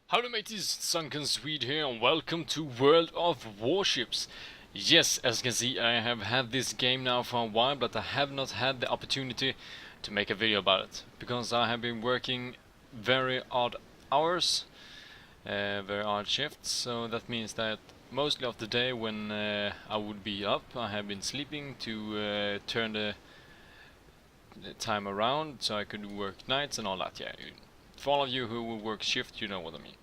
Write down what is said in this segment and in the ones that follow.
Howdy mateys, Sunken Swede here and welcome to World of Warships. Yes, as you can see I have had this game now for a while, but I have not had the opportunity to make a video about it. Because I have been working very odd hours, very odd shifts, so that means that mostly of the day when I would be up, I have been sleeping to turn the time around so I could work nights and all that. Yeah, for all of you who will work shift, you know what I mean.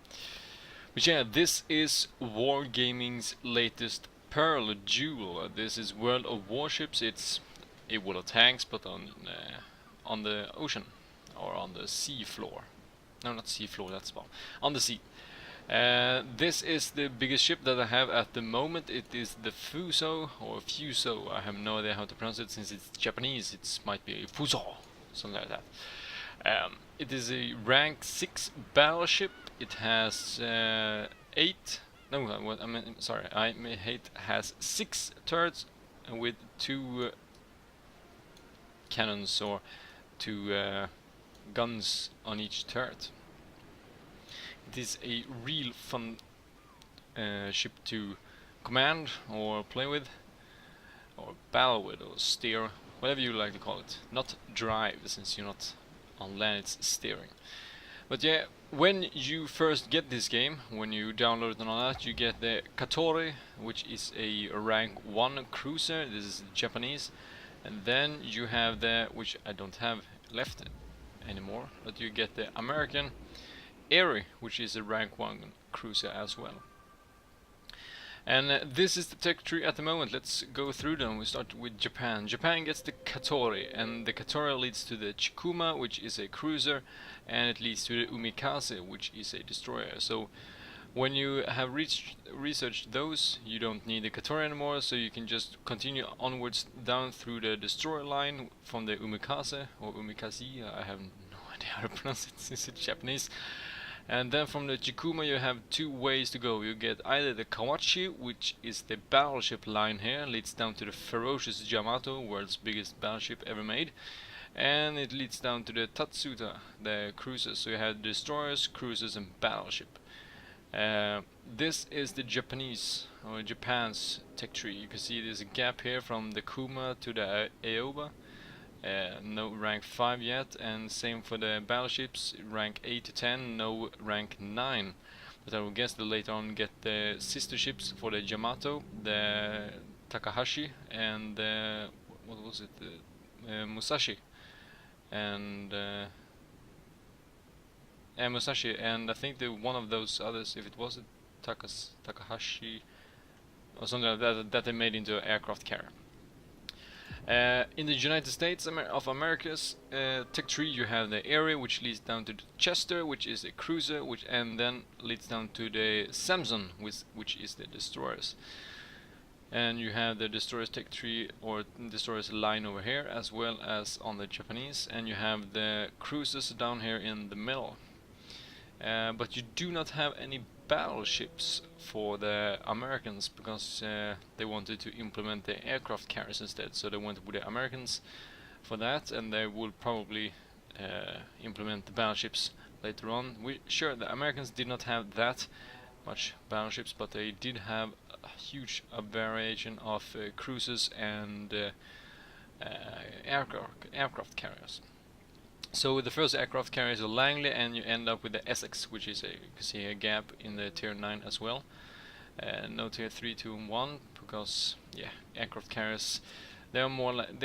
But yeah, this is Wargaming's latest Pearl Jewel. This is World of Warships. It's a World of Tanks, but on the ocean or on the sea floor. No, not sea floor. That's well on the sea. This is the biggest ship that I have at the moment. It is the Fuso or Fuso. I have no idea how to pronounce it since it's Japanese. It might be a Fuso, something like that. It is a rank 6 battleship. It has 8. No, I mean, sorry. It has 6 turrets with 2 cannons or 2 guns on each turret. It is a real fun ship to command or play with, or battle with, or steer, whatever you like to call it. Not drive, since you're not on land, it's steering. But yeah, when you first get this game, when you download it and all that, you get the Katori, which is a rank 1 cruiser. This is Japanese. And then you have the, which I don't have left anymore, but you get the American Erie, which is a rank 1 cruiser as well. And this is the tech tree at the moment. Let's go through them. We start with Japan. Japan gets the Katori, and the Katori leads to the Chikuma, which is a cruiser, and it leads to the Umikaze, which is a destroyer. So when you have researched those, you don't need the Katori anymore, so you can just continue onwards down through the destroyer line from the Umikaze, or Umikaze, I have no idea how to pronounce it since it's Japanese. And then from the Chikuma you have 2 ways to go. You get either the Kawachi, which is the battleship line here, leads down to the ferocious Yamato, world's biggest battleship ever made. And it leads down to the Tatsuta, the cruisers. So you have destroyers, cruisers and battleship. This is the Japanese, or Japan's tech tree. You can see there's a gap here from the Kuma to the Aoba. No rank 5 yet, and same for the battleships, rank 8 to 10, no rank 9. But I will guess that later on get the sister ships for the Yamato, the Takahashi, and what was it, Musashi, and Musashi, and I think the one of those others, if it was Takahashi or something like that, that they made into an aircraft carrier. In the United States of America's tech tree, you have the Erie, which leads down to the Chester, which is a cruiser, and then leads down to the Samson, which is the destroyers. And you have the destroyers tech tree, or destroyers line over here, as well as on the Japanese, and you have the cruisers down here in the middle. But you do not have any battleships for the Americans, because they wanted to implement the aircraft carriers instead, so they went with the Americans for that, and they will probably implement the battleships later on. Sure, the Americans did not have that much battleships, but they did have a huge variation of cruisers and aircraft carriers. So the first aircraft carrier is a Langley, and you end up with the Essex, which is you can see a gap in the tier 9 as well. No tier 3, 2 and 1, because yeah, aircraft carriers, they are more like,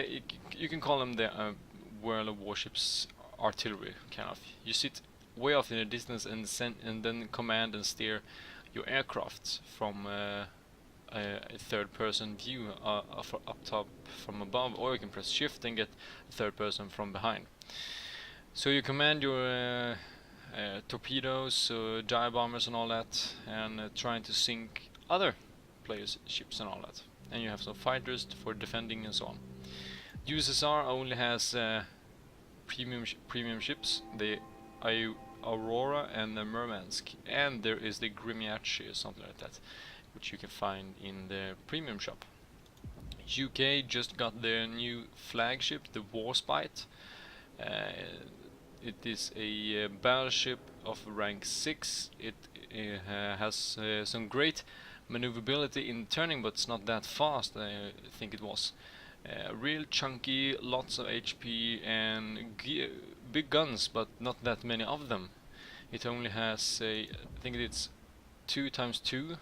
you can call them the World of Warships artillery, kind of. You sit way off in the distance and then command and steer your aircraft from a third person view up top from above, or you can press shift and get a third person from behind. So you command your torpedoes, dive bombers and all that, and trying to sink other players' ships and all that. And you have some fighters for defending and so on. USSR only has premium ships, the Aurora and the Murmansk, and there is the Grimyachi or something like that, which you can find in the premium shop. UK just got their new flagship, the Warspite. It is a battleship of rank 6. It has some great maneuverability in turning, but it's not that fast. I think it was real chunky, lots of HP and big guns, but not that many of them. It only has I think it's 2 times 2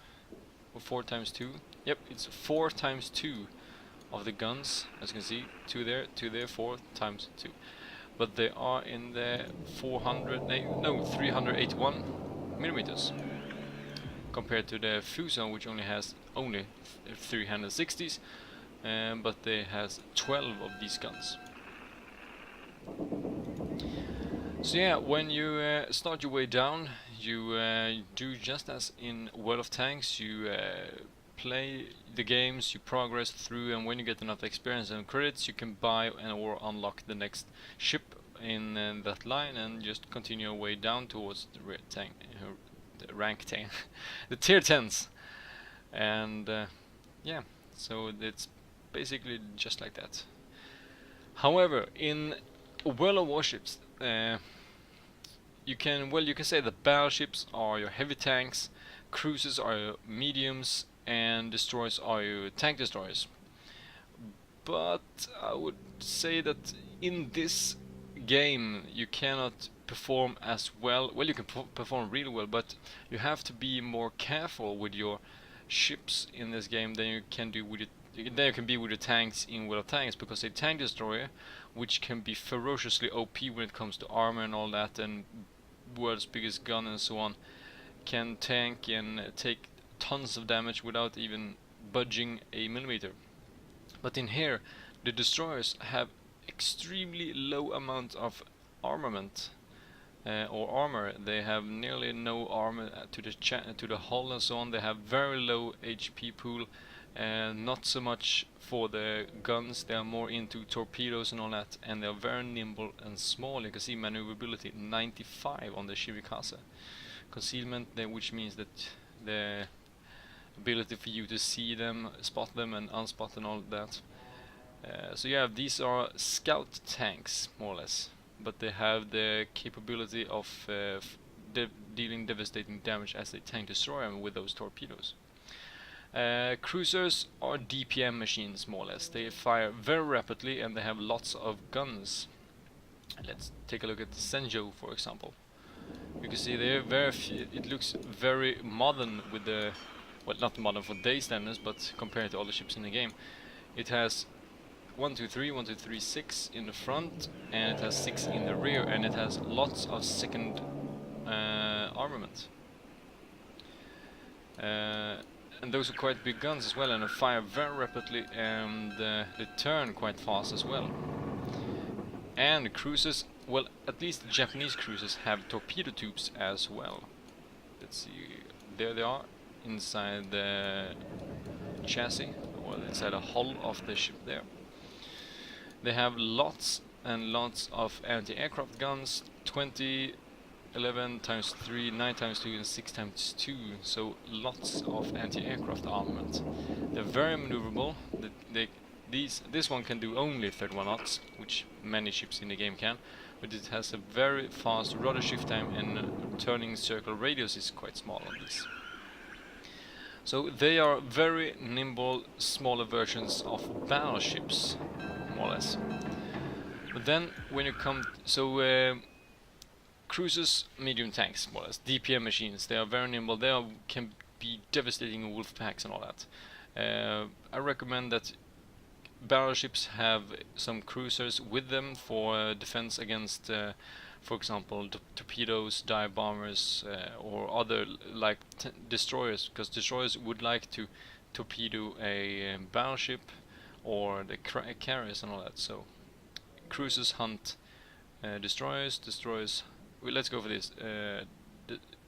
or 4 times 2. Yep, it's 4 times 2 of the guns, as you can see. 2 there, 4 times 2. But they are in the 381 millimeters compared to the Fuso, which only has 360s, but they has 12 of these guns. So yeah, when you start your way down, you do just as in World of Tanks. You play the games, you progress through, and when you get enough experience and credits, you can buy or unlock the next ship in that line, and just continue your way down towards the rank 10, the tier 10s, and yeah, so it's basically just like that. However, in World of Warships, you can say that battleships are your heavy tanks, cruisers are your mediums, and destroyers are your tank destroyers. But I would say that in this game you cannot perform as well. Well, you can perform really well, but you have to be more careful with your ships in this game than you can do with your tanks in World of Tanks, because a tank destroyer, which can be ferociously OP when it comes to armor and all that, and world's biggest gun and so on, can tank and take tons of damage without even budging a millimeter. But in here, the destroyers have extremely low amount of armament or armor. They have nearly no armor to the hull and so on. They have very low HP pool, and not so much for the guns. They are more into torpedoes and all that, and they are very nimble and small. You can see maneuverability 95 on the Shimikasa. Concealment, which means that the ability for you to see them, spot them and unspot and all that. So yeah, these are scout tanks more or less, but they have the capability of dealing devastating damage as a tank destroyer with those torpedoes. Cruisers are DPM machines more or less. They fire very rapidly and they have lots of guns. Let's take a look at the Senjo, for example. You can see they're it looks very modern with the, well, not modern for day standards, but compared to all the ships in the game. It has 1, 2, 3, 1, 2, 3, 6 in the front, and it has 6 in the rear, and it has lots of second armament. And those are quite big guns as well, and they fire very rapidly, and they turn quite fast as well. And the cruisers, well, at least the Japanese cruisers have torpedo tubes as well. Let's see, there they are inside the chassis, or inside the hull of the ship there. They have lots and lots of anti-aircraft guns, 20, 11 times 3, 9 times 2 and 6 times 2, so lots of anti-aircraft armament. They're very maneuverable. This one can do only 31 knots, which many ships in the game can, but it has a very fast rudder shift time, and turning circle radius is quite small on this. So they are very nimble, smaller versions of battleships, more or less. But then when you come, cruisers, medium tanks, more or less, DPM machines, they are very nimble. They can be devastating in wolf packs and all that. I recommend that battleships have some cruisers with them for defense against, for example, torpedoes, dive bombers, or other like destroyers, because destroyers would like to torpedo a battleship or the carriers and all that. So cruisers hunt destroyers. Well, let's go for this.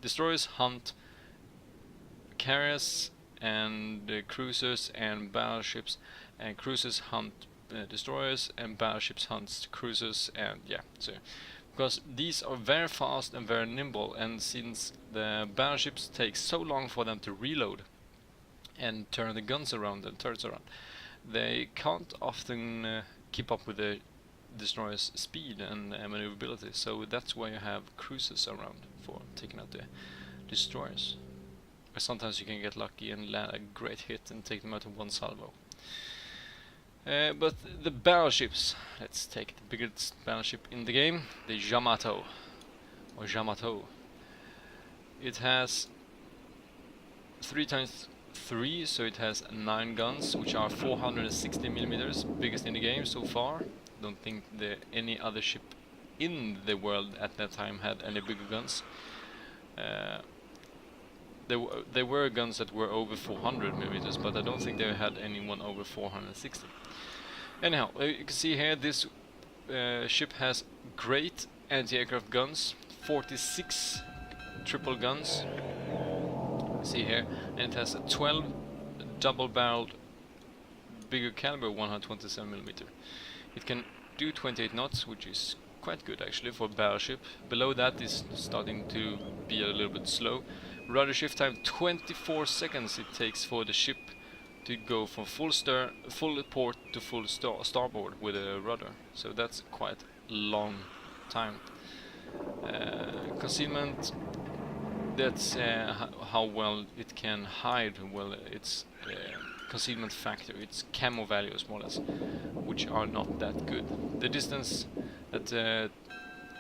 Destroyers hunt carriers and cruisers and battleships, and cruisers hunt destroyers, and battleships hunt cruisers, and yeah, so because these are very fast and very nimble, and since the battleships take so long for them to reload and turn the guns around and turrets around, they can't often keep up with the destroyer's speed and maneuverability, so that's why you have cruisers around for taking out the destroyers. Or sometimes you can get lucky and land a great hit and take them out in one salvo. But the battleships, let's take the biggest battleship in the game, the Yamato, or Yamato. It has 3x3, so it has 9 guns, which are 460 millimeters, biggest in the game so far. Don't think any other ship in the world at that time had any bigger guns. There were guns that were over 400 millimeters, but I don't think they had anyone over 460. Anyhow, you can see here this ship has great anti-aircraft guns, 46 triple guns. See here, and it has a 12 double-barreled bigger caliber 127mm. It can do 28 knots, which is quite good actually for a battleship. Below that is starting to be a little bit slow. Rudder shift time 24 seconds it takes for the ship to go from full port to full starboard with a rudder. So that's quite long time. Concealment, that's how well it can hide. Well, its concealment factor, its camo values more or less, which are not that good. The distance that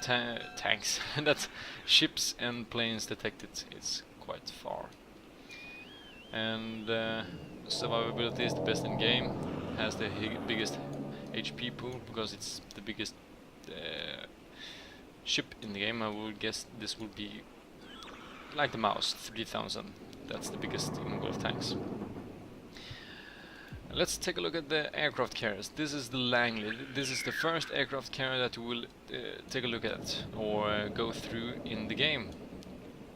tanks, that ships and planes detect it is quite far. And survivability is the best in game. Has the biggest HP pool because it's the biggest ship in the game. I would guess this will be like the Mouse, 3000. That's the biggest in World of Tanks. Let's take a look at the aircraft carriers. This is the Langley. This is the first aircraft carrier that we will take a look at or go through in the game.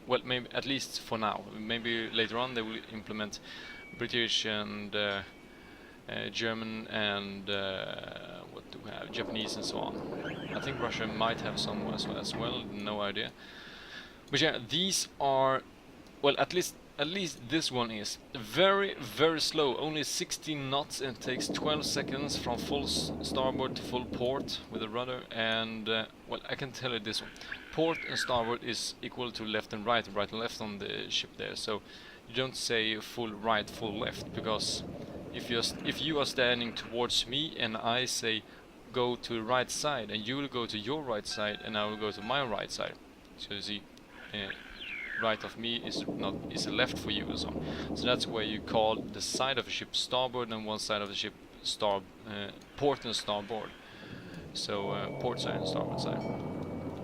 Well, maybe at least for now. Maybe later on they will implement British and German and what do we have? Japanese and so on. I think Russia might have some as well. No idea. But yeah, these are, well, at least this one is very slow, only 16 knots, and it takes 12 seconds from full starboard to full port with a rudder. And well, I can tell you this one: port and starboard is equal to left and right and left on the ship there. So you don't say full right, full left, because if you are standing towards me and I say go to the right side, and you will go to your right side and I will go to my right side. So you see, right of me is left for you and so on. So that's where you call the side of a ship starboard and one side of the ship port and starboard. So port side and starboard side.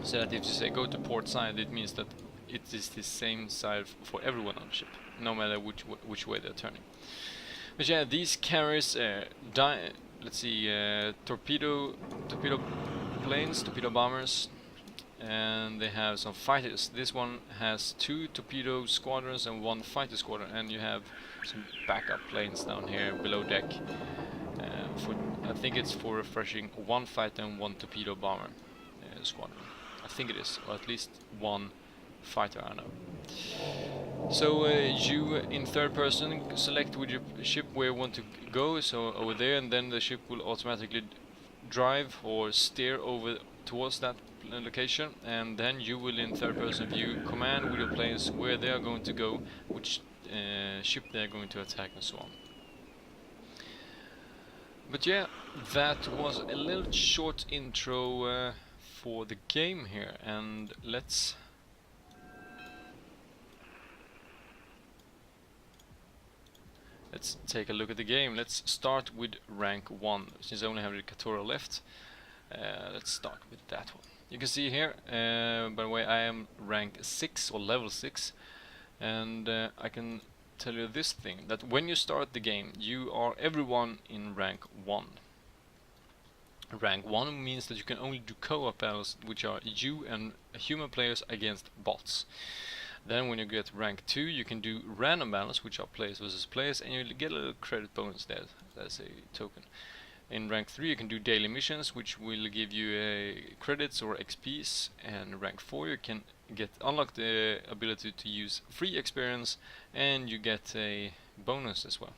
So that if you say go to port side, it means that it is the same side for everyone on the ship, no matter which way they're turning. But yeah, these carriers, let's see, torpedo planes, torpedo bombers. And they have some fighters. This one has 2 torpedo squadrons and 1 fighter squadron, and you have some backup planes down here below deck. I think it's for refreshing 1 fighter and 1 torpedo bomber squadron. I think it is, or at least 1 fighter, I know. So you in third person select with your ship where you want to go, so over there, and then the ship will automatically drive or steer over towards that location, and then you will in third person view command with your planes where they are going to go, which ship they are going to attack and so on. But yeah, that was a little short intro for the game here, and let's take a look at the game. Let's start with rank 1, since I only have the Katora left. Let's start with that one. You can see here, by the way, I am rank 6 or level 6, and I can tell you this thing, that when you start the game, you are everyone in rank 1. Rank 1 means that you can only do co-op battles, which are you and human players against bots. Then when you get rank 2, you can do random battles, which are players versus players, and you get a little credit bonus there as a token. In rank 3 you can do daily missions, which will give you credits or XPs, and rank 4 you can unlock the ability to use free experience, and you get a bonus as well.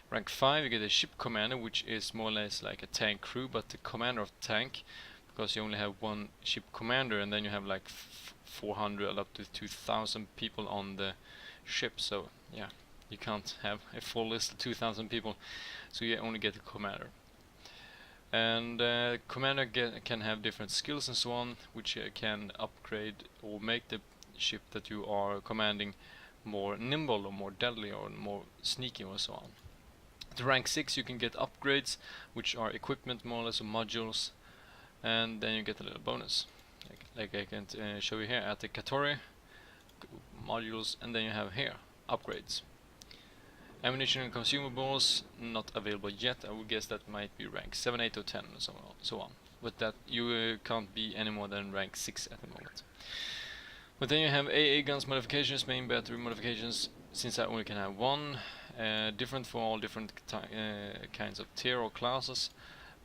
Rank 5 you get a ship commander, which is more or less like a tank crew, but the commander of the tank, because you only have one ship commander, and then you have like 400 up to 2,000 people on the ship. So yeah, you can't have a full list of 2,000 people, so you only get a commander. And commander can have different skills and so on, which can upgrade or make the ship that you are commanding more nimble or more deadly or more sneaky or so on. At rank 6 you can get upgrades, which are equipment more or less, or modules, and then you get a little bonus. Like I can show you here at the Katori, modules, and then you have here upgrades. Ammunition and consumables not available yet. I would guess that might be rank 7, 8 or 10 and so on. But that you can't be any more than rank 6 at the moment. But then you have AA guns modifications, main battery modifications, since I only can have one, different for all different kinds of tier or classes.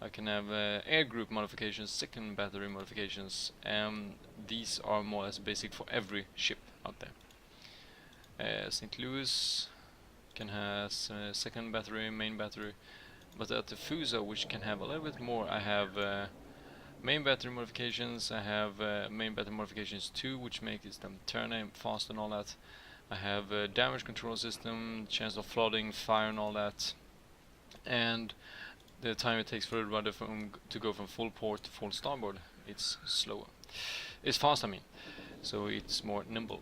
I can have air group modifications, second battery modifications, and these are more or less basic for every ship out there. St. Louis can have second battery, main battery, but at the Fuso, which can have a little bit more, I have main battery modifications, I have main battery modifications 2, which makes them turn aim fast and all that. I have damage control system, chance of flooding, fire and all that, and the time it takes for the rudder to go from full port to full starboard, it's slower. It's fast, I mean, so it's more nimble.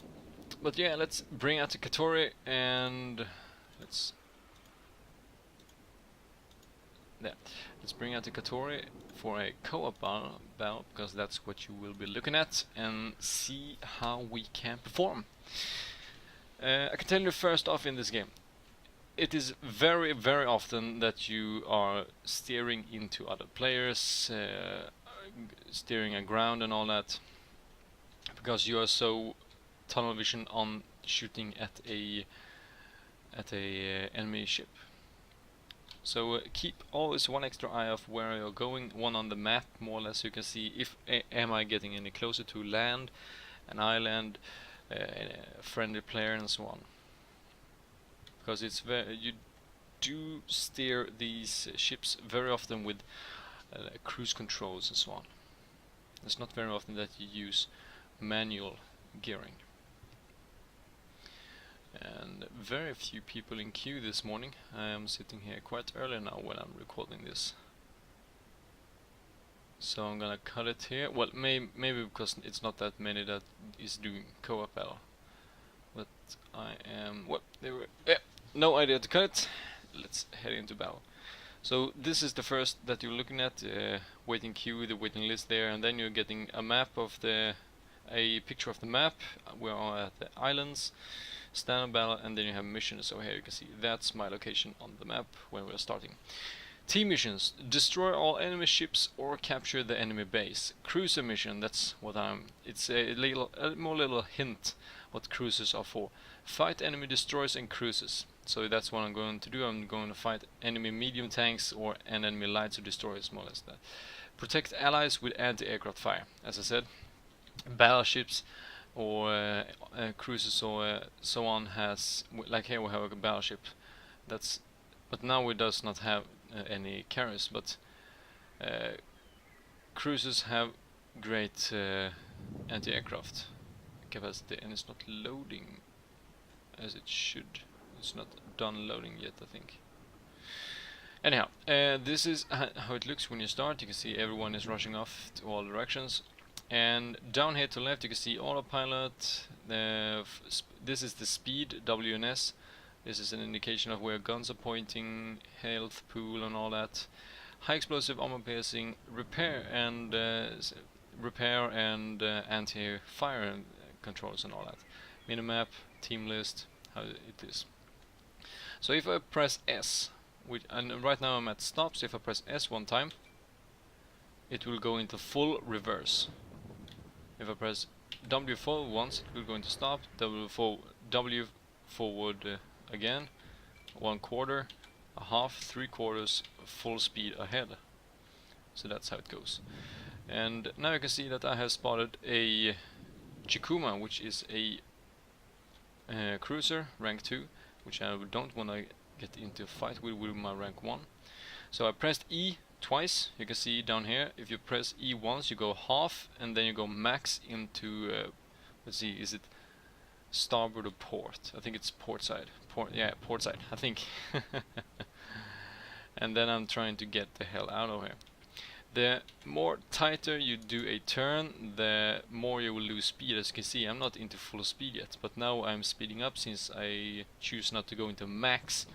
But yeah, let's bring out the Katori and let's bring out the Katori for a co-op battle, because that's what you will be looking at, and see how we can perform. I can tell you first off, in this game, it is very, very often that you are steering into other players, steering aground and all that, because you are so tunnel vision on shooting at a enemy ship. So keep always one extra eye of where you're going, one on the map more or less, so you can see if am I getting any closer to land, an island, a friendly player and so on. Because it's you do steer these ships very often with cruise controls and so on. It's not very often that you use manual gearing. And very few people in queue this morning. I am sitting here quite early now when I'm recording this. So I'm gonna cut it here. Well, maybe because it's not that many that is doing co-op battle. But I am... well, there were... no idea to cut it. Let's head into battle. So this is the first that you're looking at, waiting queue, the waiting list there, and then you're getting a map of a picture of the map. We are at the islands, standard battle, and then you have missions. So here you can see that's my location on the map when we're starting. Team missions: destroy all enemy ships or capture the enemy base. Cruiser mission, that's what it's a more little hint what cruisers are for. Fight enemy destroyers and cruisers. So that's what I'm going to do. I'm going to fight enemy medium tanks or enemy lights or destroyers, more or less that. Protect allies with anti-aircraft fire. As I said, battleships or cruisers or so on has, like here we have a battleship. But now it does not have any carriers, but cruisers have great anti-aircraft capacity, and it's not loading as it should. It's not done loading yet, I think. Anyhow, this is how it looks when you start. You can see everyone is rushing off to all directions, and down here to the left you can see autopilot. This is the speed, WNS. This is an indication of where guns are pointing, health pool and all that. High explosive, armor piercing, repair and anti-fire controls and all that. Minimap, team list, how it is. So if I press S, and right now I'm at stop, so if I press S one time, it will go into full reverse. If I press W forward once, it will go into stop, W forward again, 1/4, a half, 3/4, full speed ahead. So that's how it goes. And now you can see that I have spotted a Chikuma, which is a cruiser, rank 2, which I don't want to get into a fight with my rank 1. So I pressed E twice. You can see down here, if you press E once, you go half, and then you go max into, let's see, is it starboard or port? I think it's port side. Yeah, port side, I think. And then I'm trying to get the hell out of here. The more tighter you do a turn, the more you will lose speed. As you can see, I'm not into full speed yet, but now I'm speeding up since I choose not to go into max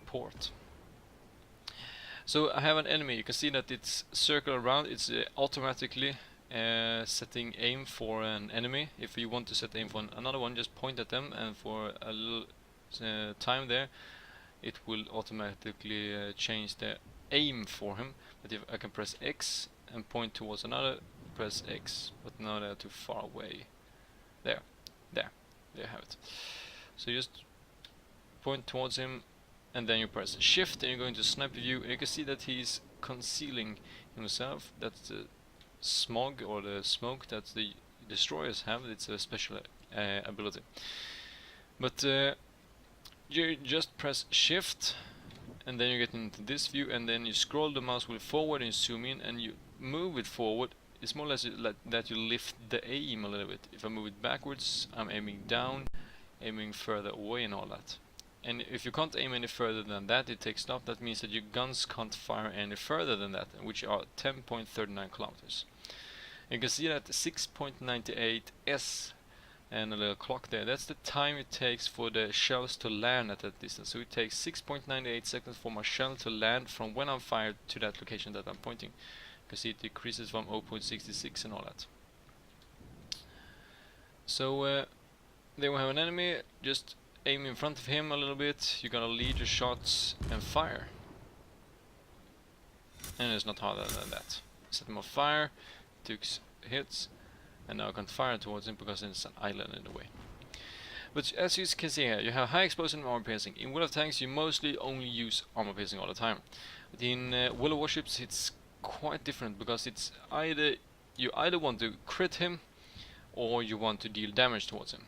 port. So I have an enemy. You can see that it's circle around. It's automatically setting aim for an enemy. If you want to set aim for another one, just point at them, and for a little time there, it will automatically change the aim for him. But if I can press X and point towards another, press X, but now they're too far away. There you have it. So just point towards him, and then you press Shift, and you're going to sniper view, and you can see that he's concealing himself. That's the smog or the smoke that the destroyers have. It's a special ability. But you just press Shift, and then you get into this view, and then you scroll the mouse wheel forward and you zoom in and you move it forward. It's more or less like that you lift the aim a little bit. If I move it backwards, I'm aiming down, aiming further away and all that. And if you can't aim any further than that, it takes stop. That means that your guns can't fire any further than that, which are 10.39 kilometers. You can see that 6.98 S and a little clock there. That's the time it takes for the shells to land at that distance. So it takes 6.98 seconds for my shell to land from when I'm fired to that location that I'm pointing. You can see it decreases from 0.66 and all that. So there we have an enemy. Just aim in front of him a little bit. You're gonna lead your shots and fire. And it's not harder than that. Set him on fire, took hits, and now I can't fire towards him because there's an island in the way. But as you can see here, you have high explosive and armor piercing. In World of Tanks, you mostly only use armor piercing all the time. But in World of Warships, it's quite different, because it's you either want to crit him or you want to deal damage towards him.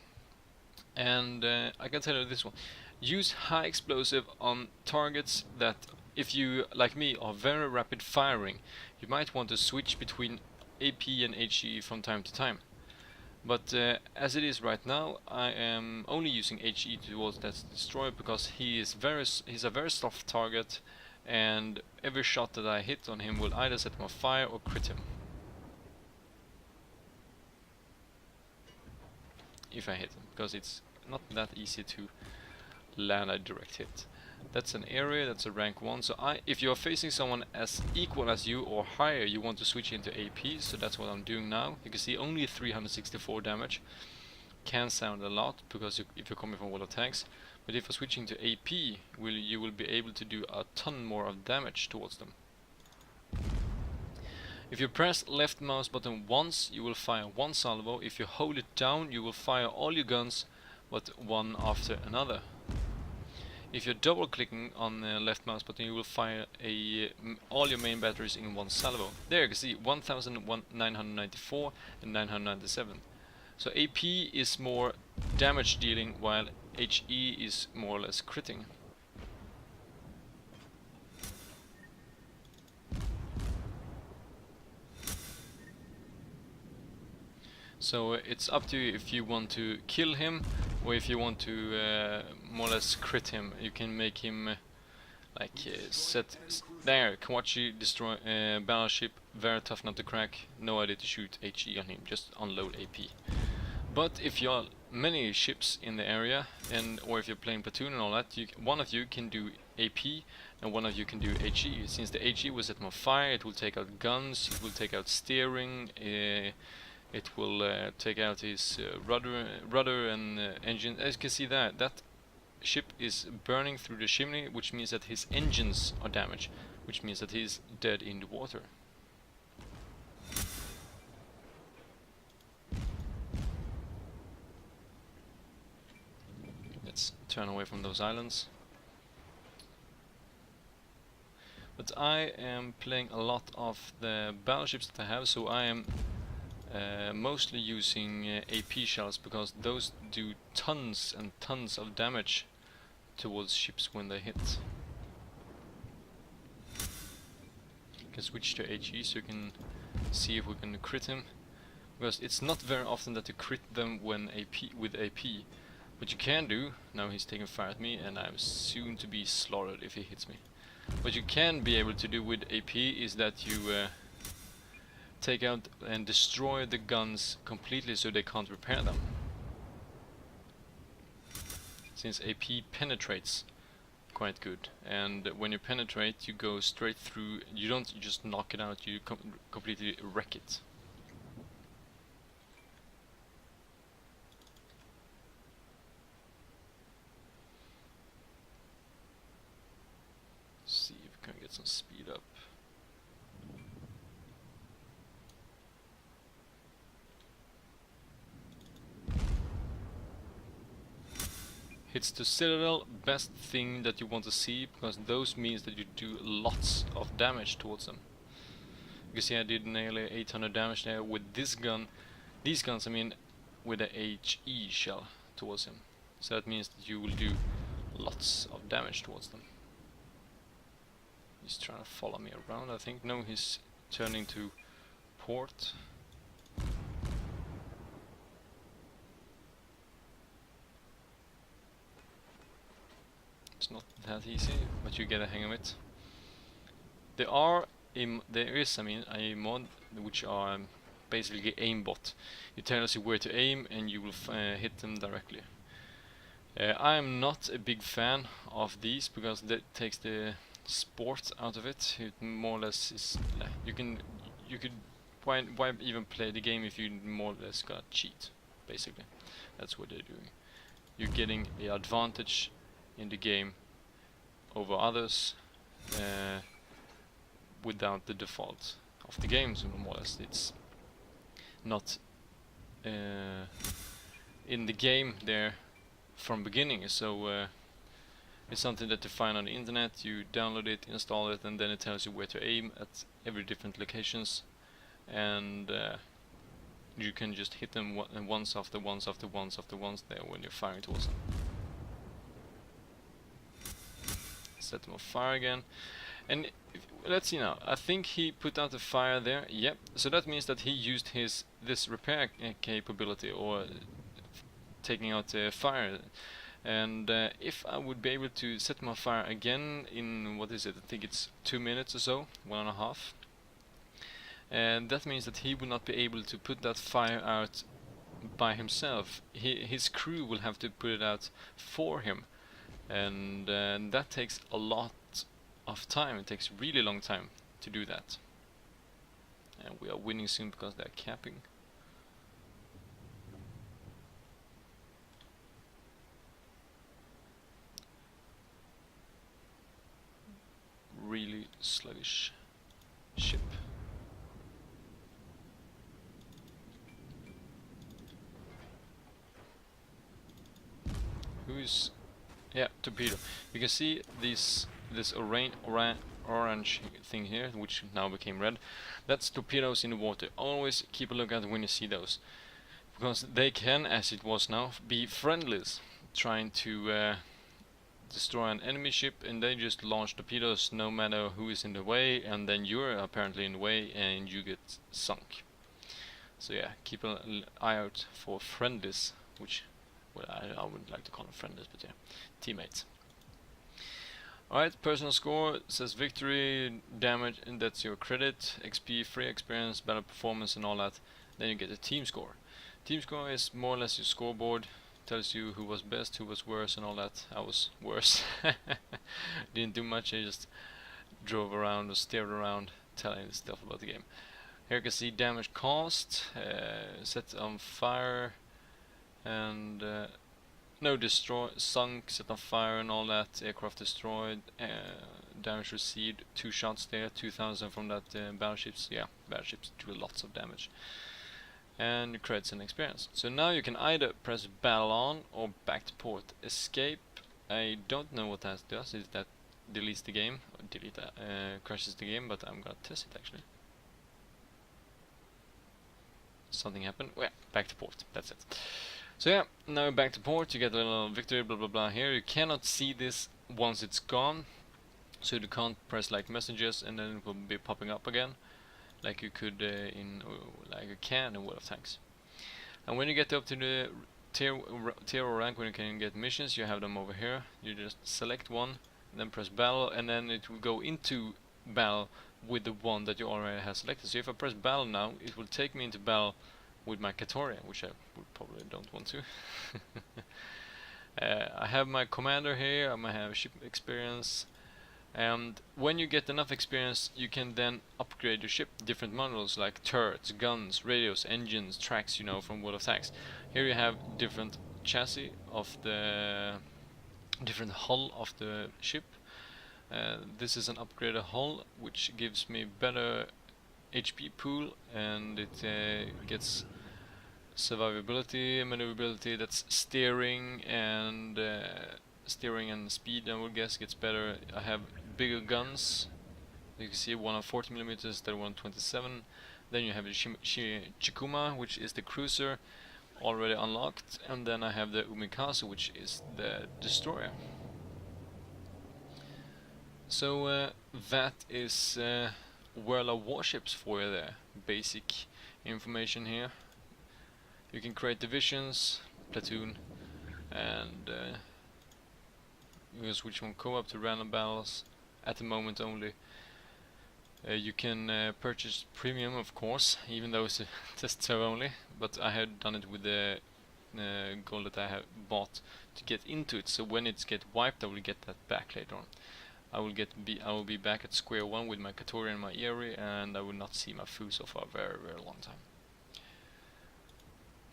And I can tell you this one: use high explosive on targets that, if you, like me, are very rapid firing, you might want to switch between AP and HE from time to time. But as it is right now, I am only using HE towards that destroyer, because he's a very soft target, and every shot that I hit on him will either set him on fire or crit him. If I hit him, because it's not that easy to land a direct hit. That's an area, that's a rank 1. So if you're facing someone as equal as you or higher, you want to switch into AP, so that's what I'm doing now. You can see only 364 damage. Can sound a lot, because if you're coming from World of Tanks. But if you're switching to AP, you will be able to do a ton more of damage towards them. If you press left mouse button once, you will fire one salvo. If you hold it down, you will fire all your guns, but one after another. If you're double clicking on the left mouse button, you will fire all your main batteries in one salvo. There you can see 1994 and 997. So AP is more damage dealing, while HE is more or less critting. So it's up to you if you want to kill him, or if you want to more or less crit him. You can make him set there. Kawachi, destroy battleship, very tough not to crack. No idea to shoot HE on him, just unload AP. But if you are many ships in the area, or if you're playing platoon and all that, one of you can do AP and one of you can do HE. Since the HE will set him on fire, it will take out guns, it will take out steering. It will take out his rudder and engine. As you can see that ship is burning through the chimney, which means that his engines are damaged, which means that he's dead in the water. Let's turn away from those islands. But I am playing a lot of the battleships that I have, so I am mostly using AP shells, because those do tons and tons of damage towards ships when they hit. You can switch to HE so you can see if we can crit him, because it's not very often that you crit them when with AP. What you can do, now he's taking fire at me and I'm soon to be slaughtered if he hits me. What you can be able to do with AP is that you take out and destroy the guns completely so they can't repair them. Since AP penetrates quite good, and when you penetrate you go straight through, you don't just knock it out, you completely wreck it. See if we can get some speed up. Hits to Citadel, best thing that you want to see, because those means that you do lots of damage towards them. You can see I did nearly 800 damage there with this gun. These guns, I mean, with a HE shell towards him. So that means that you will do lots of damage towards them. He's trying to follow me around, I think. No, he's turning to port. It's not that easy, but you get a hang of it. There is a mod which are basically aimbot. It tells you where to aim and you will hit them directly. I am not a big fan of these because that takes the sport out of it. It more or less is why even play the game if you more or less gotta cheat. Basically, that's what they're doing. You're getting the advantage in the game over others without the default of the game, so more or less it's not in the game there from beginning, so it's something that you find on the internet, you download it, install it, and then it tells you where to aim at every different locations, and you can just hit them once after once after once after once there when you're firing towards them. Set them on fire again, and let's see now. I think he put out the fire there. Yep. So that means that he used this repair capability, or taking out the fire. And if I would be able to set him on fire again in, what is it? I think it's 2 minutes or so, 1.5. And that means that he will not be able to put that fire out by himself. His crew will have to put it out for him. And that takes a lot of time. It takes really long time to do that. And we are winning soon because they're capping. Really sluggish ship. Who's... yeah, torpedo. You can see this orange thing here, which now became red. That's torpedoes in the water. Always keep a lookout when you see those, because they can, as it was now, be friendlies, trying to destroy an enemy ship, and they just launch torpedoes no matter who is in the way, and then you're apparently in the way and you get sunk. So yeah, keep an eye out for friendlies, which, well, I wouldn't like to call them friendlies, but yeah, teammates. Alright, personal score says victory, damage, and that's your credit, XP, free experience, battle performance and all that. Then you get a team score. Team score is more or less your scoreboard. Tells you who was best, who was worse and all that. I was worse. Didn't do much, I just drove around or steered around telling stuff about the game. Here you can see damage caused, set on fire, and no, destroy, sunk, set on fire and all that, aircraft destroyed, damage received, 2 shots there, 2000 from that battleships. Yeah, battleships do lots of damage. And credits and experience. So now you can either press battle on or back to port. Escape, I don't know what that does. Is that deletes the game, or crashes the game, but I'm gonna test it actually. Something happened. Well, back to port, that's it. So yeah, now back to port, you get a little victory, blah blah blah here. You cannot see this once it's gone, so you can't press like messages and then it will be popping up again, like you could like you can in World of Tanks. And when you get up to the tier or rank when you can get missions, you have them over here. You just select one, then press battle, and then it will go into battle with the one that you already have selected. So if I press battle now, it will take me into battle with my Katorian, which I would probably don't want to. I have my commander here, I might have ship experience, and when you get enough experience you can then upgrade your ship, different models like turrets, guns, radios, engines, tracks, you know, from World of Tanks. Here you have different chassis of the different hull of the ship. This is an upgraded hull which gives me better HP pool, and it gets survivability, maneuverability, that's steering and speed, I would guess gets better. I have bigger guns. You can see one on 40mm, the one 27. Then you have the Chikuma, which is the cruiser, already unlocked, and then I have the Umikaze, which is the destroyer. So that is World of Warships for you there. Basic information here. You can create divisions, platoon, and you can switch from co-op to random battles at the moment only. You can purchase premium, of course, even though it's a test server only, but I had done it with the gold that I have bought to get into it, so when it's get wiped I will get that back later on. I will be back at square one with my Katorian and my Eerie, and I will not see my Fuso for a very very long time.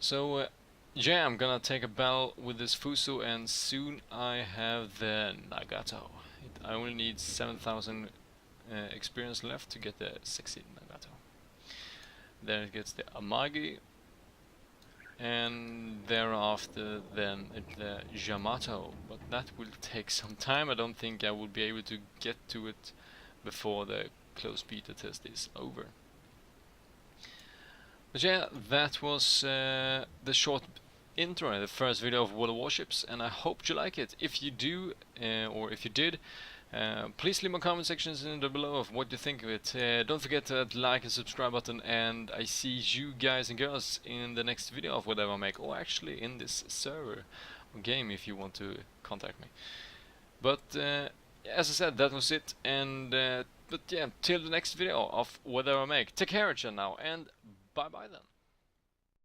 So yeah, I'm gonna take a battle with this Fuso, and soon I have the Nagato. I only need 7,000 experience left to get the sexy Nagato. Then it gets the Amagi, and thereafter then the Yamato, but that will take some time. I don't think I will be able to get to it before the closed beta test is over. But yeah, that was the short intro, the first video of World of Warships, and I hope you like it. If you do, or if you did, please leave my comment sections in below of what you think of it. Don't forget to like and subscribe button, and I see you guys and girls in the next video of whatever I make, or actually in this server or game if you want to contact me. But as I said, that was it, and but yeah, till the next video of whatever I make. Take care, now, and bye bye then.